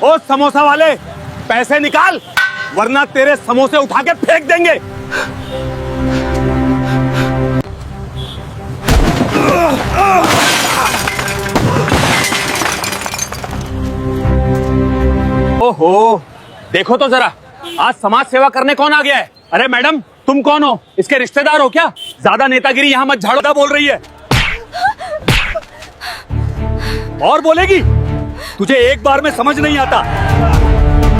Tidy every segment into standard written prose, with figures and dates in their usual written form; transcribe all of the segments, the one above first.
ओ समोसा वाले, पैसे निकाल वरना तेरे समोसे उठा के फेंक देंगे। ओहो, देखो तो जरा, आज समाज सेवा करने कौन आ गया है। अरे मैडम, तुम कौन हो? इसके रिश्तेदार हो क्या? ज्यादा नेतागिरी यहाँ मत झाड़ो। बोल रही है और बोलेगी। तुझे एक बार में समझ नहीं आता।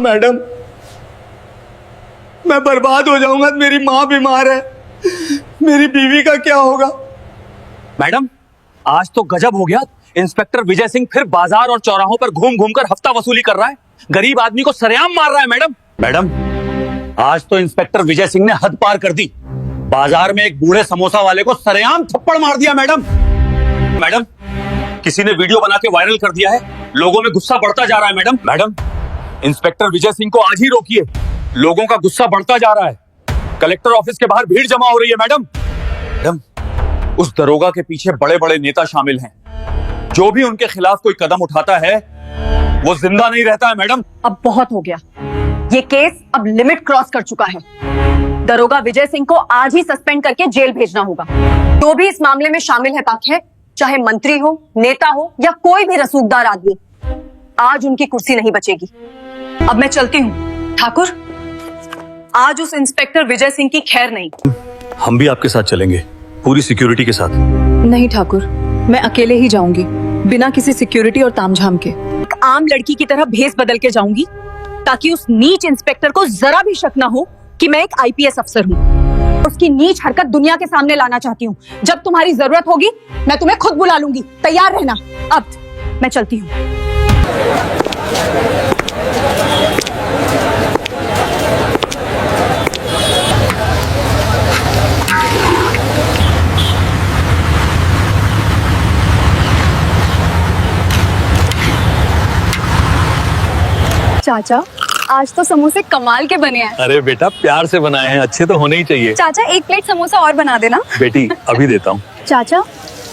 मैडम, मैं बर्बाद हो जाऊंगा। मेरी माँ बीमार है, मेरी बीवी का क्या होगा? मैडम, आज तो गजब हो गया। इंस्पेक्टर विजय सिंह फिर बाजार और चौराहों पर घूम घूम कर हफ्ता वसूली कर रहा है। गरीब आदमी को सरेआम मार रहा है। मैडम, आज तो इंस्पेक्टर विजय सिंह ने हद पार कर दी। बाजार में एक बूढ़े समोसा वाले को सरेआम थप्पड़ मार दिया। मैडम, किसी ने वीडियो बना के वायरल कर दिया है। लोगों में गुस्सा बढ़ता जा रहा है। मैडम, इंस्पेक्टर विजय सिंह को आज ही रोकिए। लोगों का गुस्सा बढ़ता जा रहा है। कलेक्टर ऑफिस के बाहर भीड़ जमा हो रही है। मैडम, उस दरोगा के पीछे बड़े बड़े नेता शामिल हैं। जो भी उनके खिलाफ कोई कदम उठाता है वो जिंदा नहीं रहता है। मैडम, अब बहुत हो गया। ये केस अब लिमिट क्रॉस कर चुका है। दरोगा विजय सिंह को आज ही सस्पेंड करके जेल भेजना होगा। जो भी इस मामले में शामिल है ताकि चाहे मंत्री हो, नेता हो या कोई भी रसूखदार आदमी, आज उनकी कुर्सी नहीं बचेगी। अब मैं चलती हूँ। ठाकुर, आज उस इंस्पेक्टर विजय सिंह की खैर नहीं। हम भी आपके साथ चलेंगे, पूरी सिक्योरिटी के साथ। नहीं ठाकुर, मैं अकेले ही जाऊंगी, बिना किसी सिक्योरिटी और तामझाम के। एक आम लड़की की तरह भेस बदल के जाऊंगी ताकि उस नीच इंस्पेक्टर को जरा भी शक ना हो कि मैं एक आईपीएस अफसर हूँ। उसकी नीच हरकत दुनिया के सामने लाना चाहती हूँ। जब तुम्हारी जरूरत होगी मैं तुम्हें खुद बुला लूंगी। तैयार रहना। अब मैं चलती हूँ। चाचा, आज तो समोसे कमाल के बने हैं। अरे बेटा, प्यार से बनाए हैं, अच्छे तो होने ही चाहिए। चाचा, एक प्लेट समोसा और बना देना। बेटी, अभी देता हूँ। चाचा,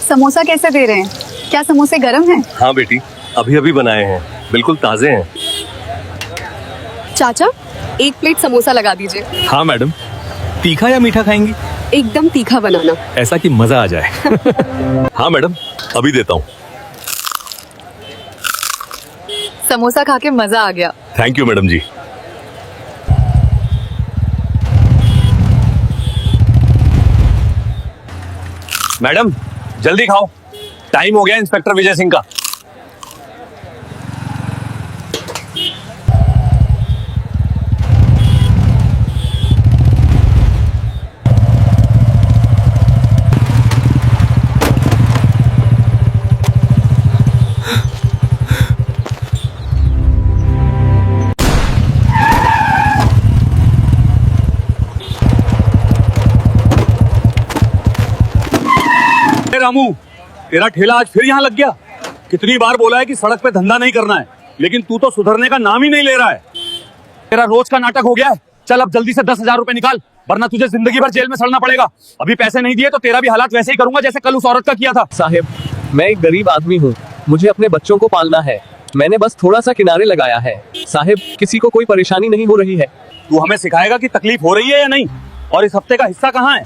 समोसा कैसे दे रहे हैं? क्या समोसे गरम हैं? हाँ बेटी, अभी अभी बनाए हैं, बिल्कुल ताजे हैं। चाचा, एक प्लेट समोसा लगा दीजिए। हाँ मैडम, तीखा या मीठा खाएंगी? एकदम तीखा बनाना, ऐसा कि मजा आ जाए। हाँ मैडम, अभी देता हूँ। समोसा खा के मजा आ गया। Thank you madam ji. Madam, जल्दी खाओ, टाइम हो गया इंस्पेक्टर विजय सिंह का। रामू, तेरा ठेला आज फिर यहाँ लग गया। कितनी बार बोला है कि सड़क पे धंधा नहीं करना है, लेकिन तू तो सुधरने का नाम ही नहीं ले रहा है। तेरा रोज का नाटक हो गया है। चल अब जल्दी से 10,000 रुपए निकाल, वरना तुझे जिंदगी भर जेल में सड़ना पड़ेगा। अभी पैसे नहीं दिए तो तेरा भी हालात वैसे ही करूंगा जैसे कल उस औरत का किया था। साहिब, मैं एक गरीब आदमी हूँ, मुझे अपने बच्चों को पालना है। मैंने बस थोड़ा सा किनारे लगाया है। साहिब, किसी को कोई परेशानी नहीं हो रही है। तू हमें सिखाएगा कि तकलीफ हो रही है या नहीं, और इस हफ्ते का हिस्सा कहाँ है?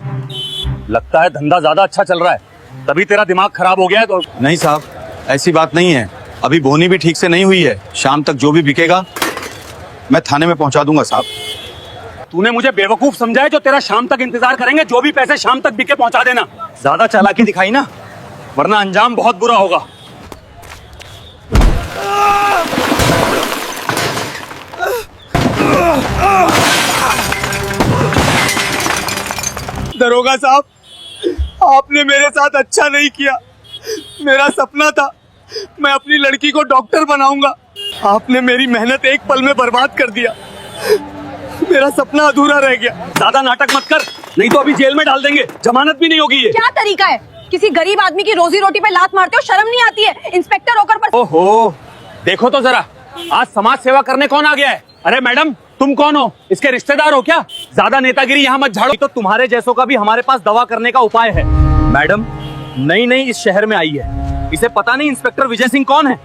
लगता है धंधा ज्यादा अच्छा चल रहा है, तभी तेरा दिमाग खराब हो गया है। तो नहीं साहब, ऐसी बात नहीं है। अभी बोनी भी ठीक से नहीं हुई है। शाम तक जो भी बिकेगा मैं थाने में पहुंचा दूंगा साहब। तूने मुझे बेवकूफ समझा है जो तेरा शाम तक इंतजार करेंगे। जो भी पैसे शाम तक बिके पहुंचा देना। ज्यादा चालाकी दिखाई ना, वरना अंजाम बहुत बुरा होगा। दरोगा साहब, आपने मेरे साथ अच्छा नहीं किया। मेरा सपना था मैं अपनी लड़की को डॉक्टर बनाऊंगा। आपने मेरी मेहनत एक पल में बर्बाद कर दिया। मेरा सपना अधूरा रह गया। ज्यादा नाटक मत कर, नहीं तो अभी जेल में डाल देंगे। जमानत भी नहीं होगी ये। क्या तरीका है? किसी गरीब आदमी की रोजी रोटी पे लात मारते हो, शर्म नहीं आती है? इंस्पेक्टर होकर पर... ओहो, देखो तो जरा, आज समाज सेवा करने कौन आ गया है। अरे मैडम, तुम कौन हो? इसके रिश्तेदार हो क्या? ज्यादा नेतागिरी यहाँ मत झाड़ो। तो तुम्हारे जैसों का भी हमारे पास दवा करने का उपाय है। मैडम, नई इस शहर में आई है, इसे पता नहीं इंस्पेक्टर विजय सिंह कौन है।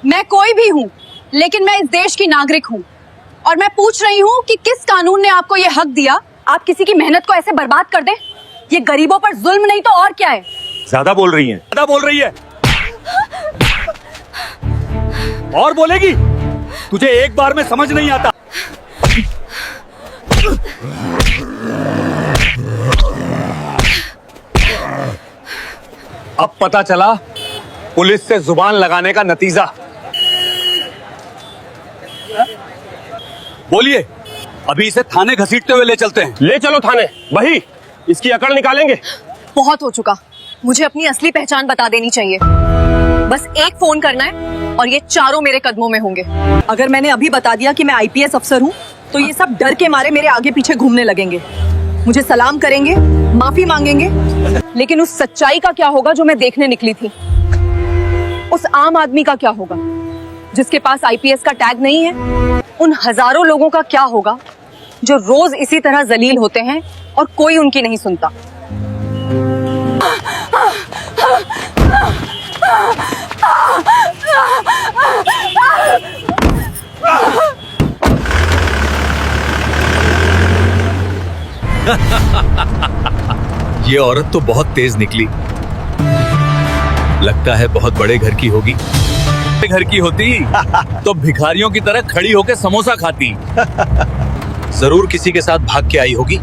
मैं कोई भी हूँ, लेकिन मैं इस देश की नागरिक हूँ और मैं पूछ रही हूँ कि किस कानून ने आपको ये हक दिया आप किसी की मेहनत को ऐसे बर्बाद कर दें? ये गरीबों पर जुल्म नहीं तो और क्या है? ज्यादा बोल रही है, ज्यादा बोल रही है। और बोलेगी? तुझे एक बार में समझ नहीं आता। अब पता चला पुलिस से जुबान लगाने का नतीजा। बोलिए, अभी इसे थाने घसीटते हुए ले चलते हैं। ले चलो थाने, वही इसकी अकड़ निकालेंगे। बहुत हो चुका, मुझे अपनी असली पहचान बता देनी चाहिए। बस एक फोन करना है और ये चारों मेरे कदमों में होंगे। अगर मैंने अभी बता दिया कि मैं आईपीएस अफसर हूँ तो ये सब डर के मारे मेरे आगे पीछे घूमने लगेंगे, मुझे सलाम करेंगे, माफी मांगेंगे। लेकिन उस सच्चाई का क्या होगा जो मैं देखने निकली थी? उस आम आदमी का क्या होगा जिसके पास आईपीएस का टैग नहीं है? उन हजारों लोगों का क्या होगा जो रोज इसी तरह जलील होते हैं और कोई उनकी नहीं सुनता? ये औरत तो बहुत तेज निकली, लगता है बहुत बड़े घर की होगी। घर की होती तो भिखारियों की तरह खड़ी होकर समोसा खाती। जरूर किसी के साथ भाग के आई होगी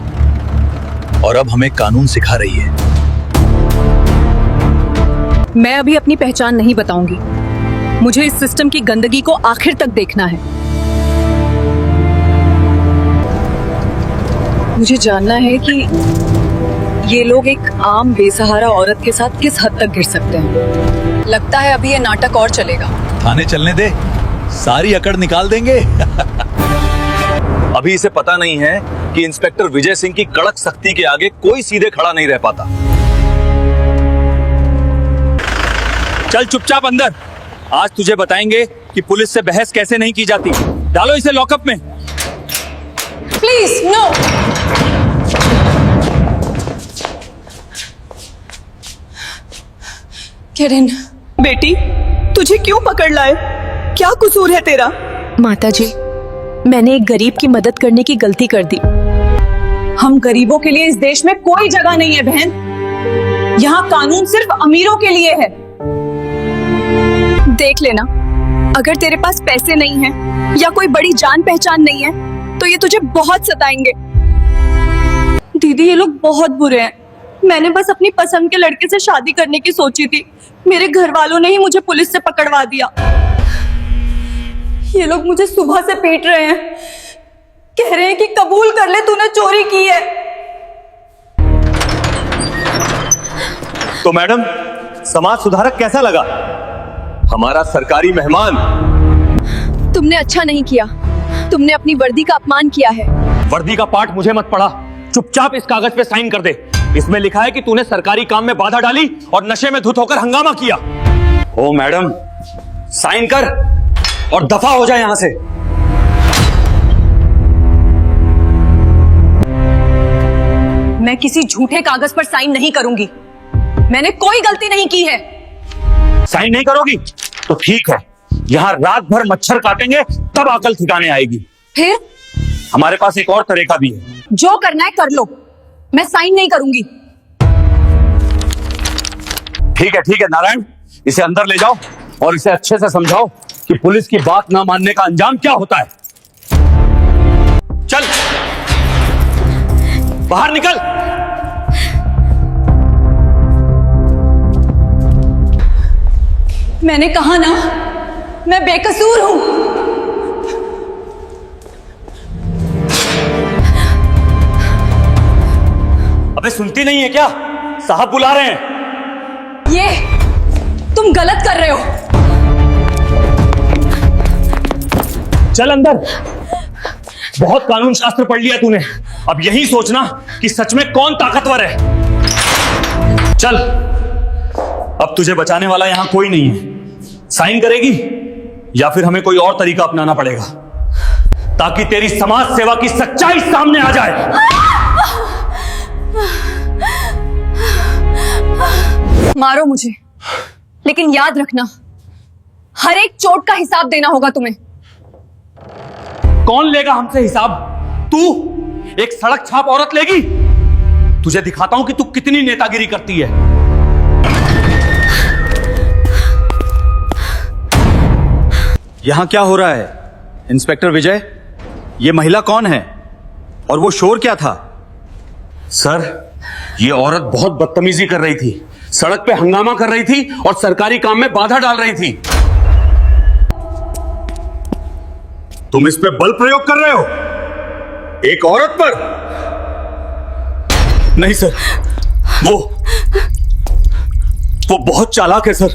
और अब हमें कानून सिखा रही है। मैं अभी अपनी पहचान नहीं बताऊंगी, मुझे इस सिस्टम की गंदगी को आखिर तक देखना है। मुझे जानना है कि ये लोग एक आम बेसहारा औरत के साथ किस हद तक गिर सकते हैं। लगता है अभी ये नाटक और चलेगा। थाने चलने दे, सारी अकड़ निकाल देंगे। अभी इसे पता नहीं है कि इंस्पेक्टर विजय सिंह की कड़क सख्ती के आगे कोई सीधे खड़ा नहीं रह पाता। चल चुपचाप अंदर, आज तुझे बताएंगे कि पुलिस से बहस कैसे नहीं की जाती। डालो इसे लॉकअप में। Please no. किरण बेटी, तुझे क्यों पकड़ लाए? क्या कसूर है तेरा? माता जी, मैंने एक गरीब की मदद करने की गलती कर दी। हम गरीबों के लिए इस देश में कोई जगह नहीं है बहन। यहाँ कानून सिर्फ अमीरों के लिए है। देख लेना, अगर तेरे पास पैसे नहीं हैं या कोई बड़ी जान पहचान नहीं है तो ये तुझे बहुत सताएंगे। दीदी, ये लोग बहुत बुरे हैं। मैंने बस अपनी पसंद के लड़के से शादी करने की सोची थी। मेरे घर वालों ने ही मुझे पुलिस से पकड़वा दिया। ये लोग मुझे सुबह से पीट रहे हैं, कह रहे हैं कि कबूल कर ले, तूने चोरी की है। तो मैडम, समाज सुधारक कैसा लगा? हमारा सरकारी मेहमान। तुमने अच्छा नहीं किया, तुमने अपनी वर्दी का अपमान किया है। वर्दी का पाठ मुझे मत पढ़ा, चुपचाप इस कागज पे साइन कर दे। इसमें लिखा है कि तूने सरकारी काम में बाधा डाली और नशे में धुत होकर हंगामा किया। ओ मैडम, साइन कर और दफा हो जाए यहां से। मैं किसी झूठे कागज पर साइन नहीं करूंगी। मैंने कोई गलती नहीं की है। साइन नहीं करोगी तो ठीक है, यहां रात भर मच्छर काटेंगे तब अकल ठिकाने आएगी। फिर हमारे पास एक और तरीका भी है। जो करना है कर लो, मैं साइन नहीं करूंगी। ठीक है नारायण, इसे अंदर ले जाओ और इसे अच्छे से समझाओ कि पुलिस की बात ना मानने का अंजाम क्या होता है। चल बाहर निकल। मैंने कहा ना, मैं बेकसूर हूं। अबे सुनती नहीं है क्या? साहब बुला रहे हैं। ये तुम गलत कर रहे हो। चल अंदर। बहुत कानून शास्त्र पढ़ लिया तूने, अब यही सोचना कि सच में कौन ताकतवर है। चल, अब तुझे बचाने वाला यहां कोई नहीं है। साइन करेगी या फिर हमें कोई और तरीका अपनाना पड़ेगा ताकि तेरी समाज सेवा की सच्चाई सामने आ जाए। मारो मुझे, लेकिन याद रखना, हर एक चोट का हिसाब देना होगा तुम्हें। कौन लेगा हमसे हिसाब? तू एक सड़क छाप औरत लेगी? तुझे दिखाता हूं कि तू कितनी नेतागिरी करती है। यहां क्या हो रहा है इंस्पेक्टर विजय? ये महिला कौन है और वो शोर क्या था? सर, ये औरत बहुत बदतमीजी कर रही थी, सड़क पे हंगामा कर रही थी और सरकारी काम में बाधा डाल रही थी। तुम इस पे बल प्रयोग कर रहे हो एक औरत पर? नहीं सर, वो बहुत चालाक है सर।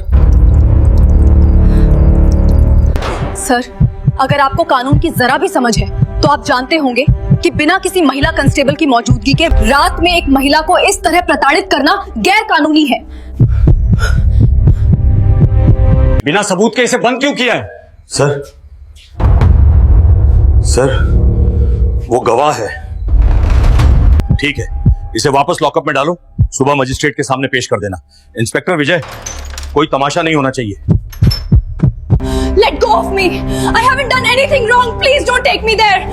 सर, अगर आपको कानून की जरा भी समझ है तो आप जानते होंगे कि बिना किसी महिला कांस्टेबल की मौजूदगी के रात में एक महिला को इस तरह प्रताड़ित करना गैर कानूनी है। बिना सबूत के इसे बंद क्यों किया है? सर वो गवाह है। ठीक है, इसे वापस लॉकअप में डालो, सुबह मजिस्ट्रेट के सामने पेश कर देना। इंस्पेक्टर विजय, कोई तमाशा नहीं होना चाहिए। Let go of me! I haven't done anything wrong. Please don't take me there.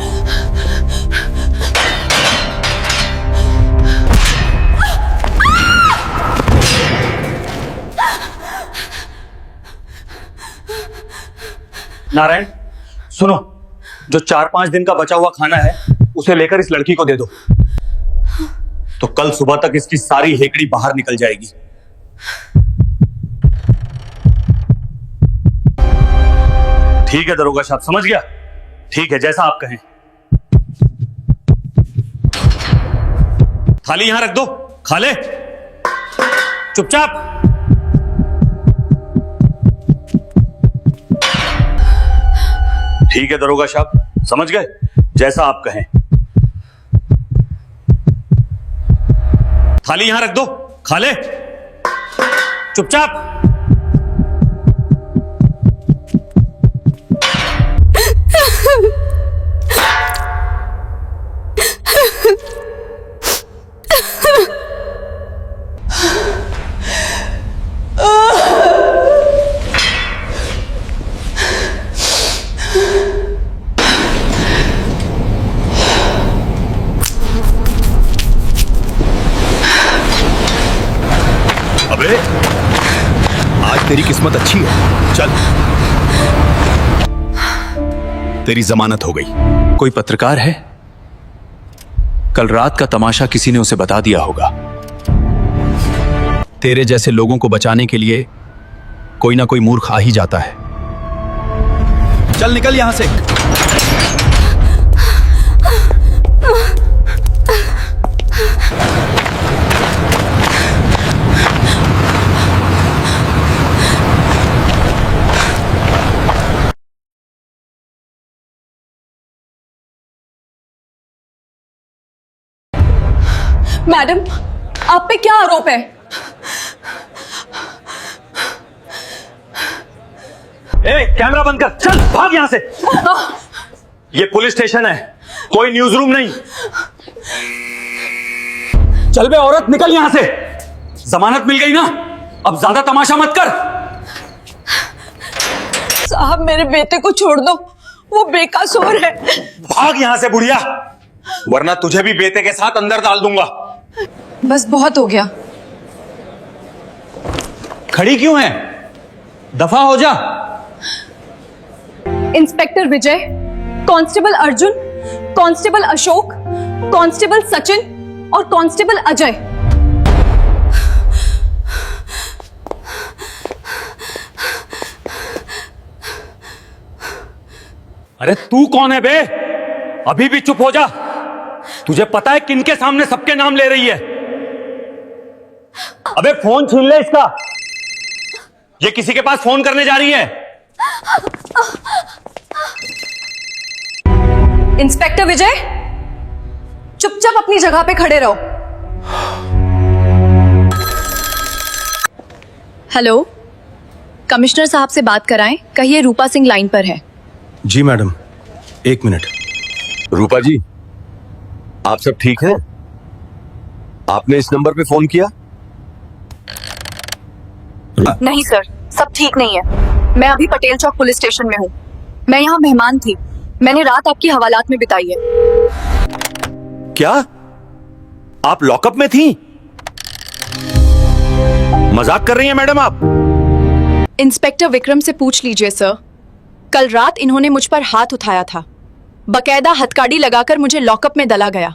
Narayan, सुनो, जो 4-5 दिन का बचा हुआ खाना है उसे लेकर इस लड़की को दे दो, तो कल सुबह तक इसकी सारी हेकड़ी बाहर निकल जाएगी। ठीक है दरोगा साहब, समझ गया? ठीक है, जैसा आप कहें। थाली यहां रख दो, खा ले चुपचाप। ठीक है दरोगा साहब, समझ गए? जैसा आप कहें। थाली यहां रख दो, खा ले चुपचाप। अबे, आज तेरी किस्मत अच्छी है। चल, तेरी जमानत हो गई। कोई पत्रकार है? कल रात का तमाशा किसी ने उसे बता दिया होगा। तेरे जैसे लोगों को बचाने के लिए कोई ना कोई मूर्ख आ ही जाता है। चल निकल यहां से। मैडम, आप पे क्या आरोप है? कैमरा बंद कर, चल भाग यहां से। ये पुलिस स्टेशन है, कोई न्यूज रूम नहीं। चल बे औरत, निकल यहां से। जमानत मिल गई ना, अब ज्यादा तमाशा मत कर। साहब, मेरे बेटे को छोड़ दो, वो बेकसूर है। भाग यहां से बुढ़िया, वरना तुझे भी बेटे के साथ अंदर डाल दूंगा। बस बहुत हो गया। खड़ी क्यों है? दफा हो जा। Inspector Vijay, constable Arjun, constable Ashok, constable Sachin और कांस्टेबल अजय। अरे तू कौन है बे? अभी भी चुप हो जा। तुझे पता है किनके सामने सबके नाम ले रही है? अबे फोन छीन ले इसका। ये किसी के पास फोन करने जा रही है। इंस्पेक्टर विजय, चुपचाप अपनी जगह पे खड़े रहो। हेलो, कमिश्नर साहब से बात कराएं। कहिए रूपा सिंह लाइन पर है। जी मैडम, एक मिनट। रूपा जी, आप सब ठीक हैं? आपने इस नंबर पे फोन किया? नहीं सर, सब ठीक नहीं है। मैं अभी पटेल चौक पुलिस स्टेशन में हूँ। मैं यहाँ मेहमान थी। मैंने रात आपकी हवालात में बिताई है। क्या आप लॉकअप में थी? मजाक कर रही हैं मैडम आप? इंस्पेक्टर विक्रम से पूछ लीजिए सर। कल रात इन्होंने मुझ पर हाथ उठाया था। बकायदा हथकड़ी लगाकर मुझे लॉकअप में डला गया।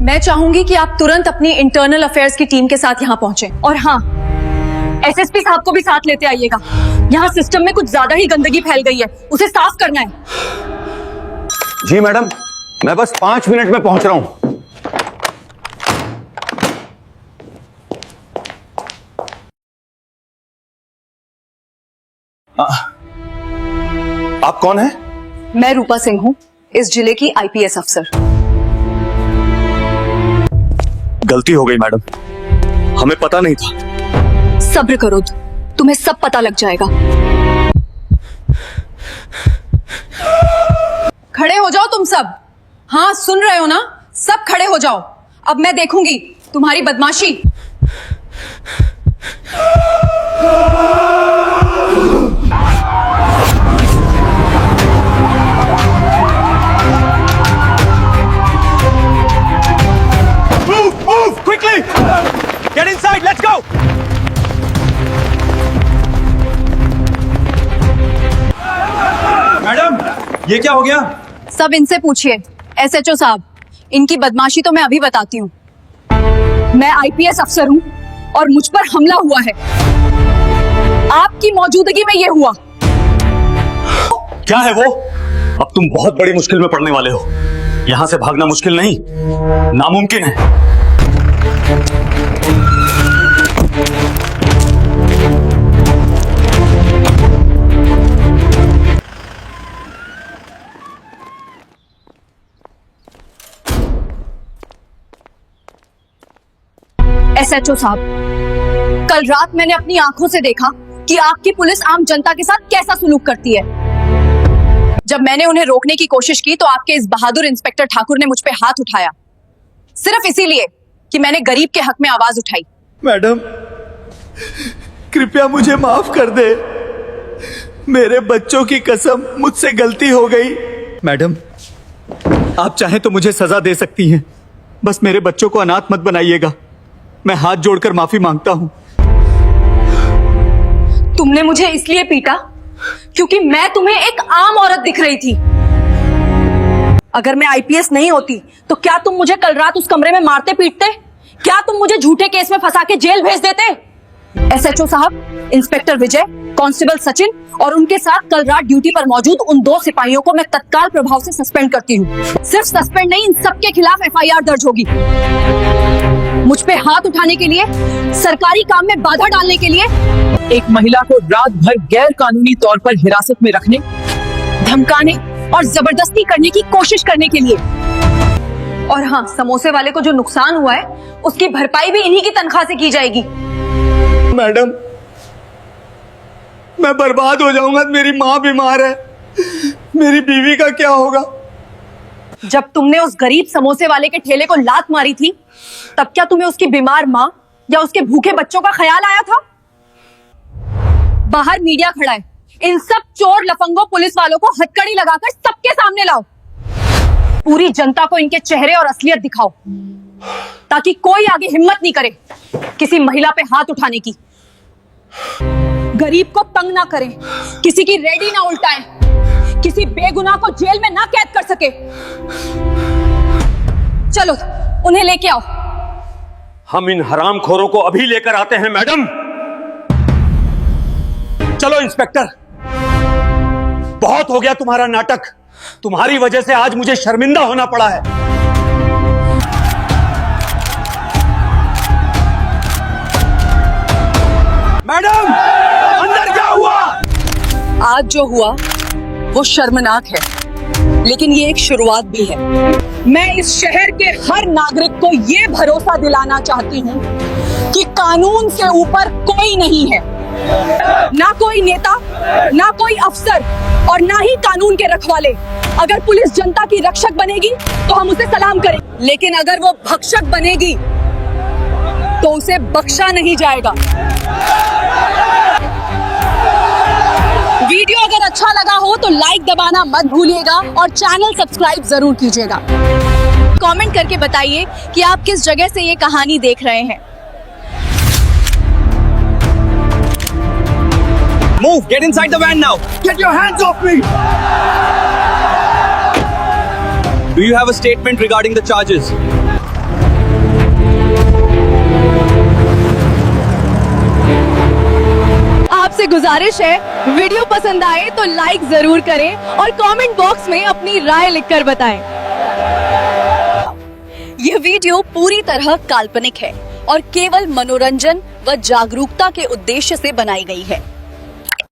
मैं चाहूंगी कि आप तुरंत अपनी इंटरनल अफेयर्स की टीम के साथ यहाँ पहुंचे। और हाँ, एसएसपी साहब को भी साथ लेते आइएगा। यहाँ सिस्टम में कुछ ज्यादा ही गंदगी फैल गई है, उसे साफ करना है। जी मैडम, मैं बस 5 मिनट में पहुंच रहा हूं। आप कौन हैं? मैं रूपा सिंह हूँ, इस जिले की आईपीएस अफसर। गलती हो गई मैडम, हमें पता नहीं था। सब्र करो, तुम्हें सब पता लग जाएगा। खड़े हो जाओ तुम सब। हाँ, सुन रहे हो ना? सब खड़े हो जाओ। अब मैं देखूंगी तुम्हारी बदमाशी। Move quickly! Get inside, let's go! Madam, ये क्या हो गया? सब इनसे पूछिए। एसएचओ साहब, इनकी बदमाशी तो मैं अभी बताती हूँ। मैं आईपीएस अफसर हूँ और मुझ पर हमला हुआ है। आपकी मौजूदगी में ये हुआ। क्या है वो? अब तुम बहुत बड़ी मुश्किल में पड़ने वाले हो। यहां से भागना मुश्किल नहीं, नामुमकिन है। एसएचओ साहब, कल रात मैंने अपनी आंखों से देखा कि आपकी पुलिस आम जनता के साथ कैसा सलूक करती है। जब मैंने उन्हें रोकने की कोशिश की तो आपके इस बहादुर इंस्पेक्टर ठाकुर ने मुझ पे हाथ उठाया, सिर्फ इसीलिए कि मैंने गरीब के हक में आवाज उठाई। मैडम, कृपया मुझे माफ कर दे। मेरे बच्चों की कसम, मुझसे गलती हो गई। मैडम, आप चाहें तो मुझे सजा दे सकती हैं, बस मेरे बच्चों को अनाथ मत बनाइएगा। मैं हाथ जोड़कर माफी मांगता हूं। तुमने मुझे इसलिए पीटा क्योंकि मैं तुम्हें एक आम औरत दिख रही थी। अगर मैं आईपीएस नहीं होती तो क्या तुम मुझे कल रात उस कमरे में मारते पीटते? क्या तुम मुझे झूठे केस में फंसा के जेल भेज देते? एसएचओ साहब, इंस्पेक्टर विजय, कांस्टेबल सचिन और उनके साथ कल रात ड्यूटी पर मौजूद उन 2 सिपाहियों को मैं तत्काल प्रभाव से सस्पेंड करती हूँ। सिर्फ सस्पेंड नहीं, इन सबके खिलाफ एफआईआर दर्ज होगी। मुझ पे हाथ उठाने के लिए, सरकारी काम में बाधा डालने के लिए, एक महिला को रात भर गैर कानूनी तौर पर हिरासत में रखने, धमकाने और जबरदस्ती करने की कोशिश करने के लिए। और हाँ, समोसे वाले को जो नुकसान हुआ है उसकी भरपाई भी इन्हीं की तनख्वाह से की जाएगी। मैडम, मैं बर्बाद हो जाऊंगा। मेरी माँ बीमार है, मेरी बीवी का क्या होगा? जब तुमने उस गरीब समोसे वाले के ठेले को लात मारी थी, तब क्या तुम्हें उसकी बीमार माँ या उसके भूखे बच्चों का ख्याल आया था? बाहर मीडिया खड़ा है, इन सब चोर लफंगों पुलिस वालों को हथकड़ी लगाकर सबके सामने लाओ। पूरी जनता को इनके चेहरे और असलियत दिखाओ, ताकि कोई आगे हिम्मत नहीं करे किसी महिला पे हाथ उठाने की। गरीब को तंग ना करें, किसी की रेडी ना उल्टाएं, किसी बेगुनाह को जेल में ना कैद कर सके। चलो, उन्हें लेके आओ। हम इन हरामखोरों को अभी लेकर आते हैं मैडम। चलो इंस्पेक्टर, बहुत हो गया तुम्हारा नाटक। तुम्हारी वजह से आज मुझे शर्मिंदा होना पड़ा है। मैडम, अंदर क्या हुआ? आज जो हुआ वो शर्मनाक है, लेकिन ये एक शुरुआत भी है। मैं इस शहर के हर नागरिक को ये भरोसा दिलाना चाहती हूँ कि कानून से ऊपर कोई नहीं है। ना कोई नेता, ना कोई अफसर और ना ही कानून के रखवाले। अगर पुलिस जनता की रक्षक बनेगी तो हम उसे सलाम करें, लेकिन अगर वो भक्षक बनेगी तो उसे बख्शा नहीं जाएगा। वीडियो अगर अच्छा लगा हो तो लाइक दबाना मत भूलिएगा और चैनल सब्सक्राइब जरूर कीजिएगा। कमेंट करके बताइए कि आप किस जगह से ये कहानी देख रहे हैं। Move! Get inside the van now! Get your hands off me! Do you have a statement regarding the charges? आपसे गुजारिश है, वीडियो पसंद आए तो लाइक जरूर करें और कमेंट बॉक्स में अपनी राय लिखकर बताएं। यह वीडियो पूरी तरह काल्पनिक है और केवल मनोरंजन व जागरूकता के उद्देश्य से बनाई गई है।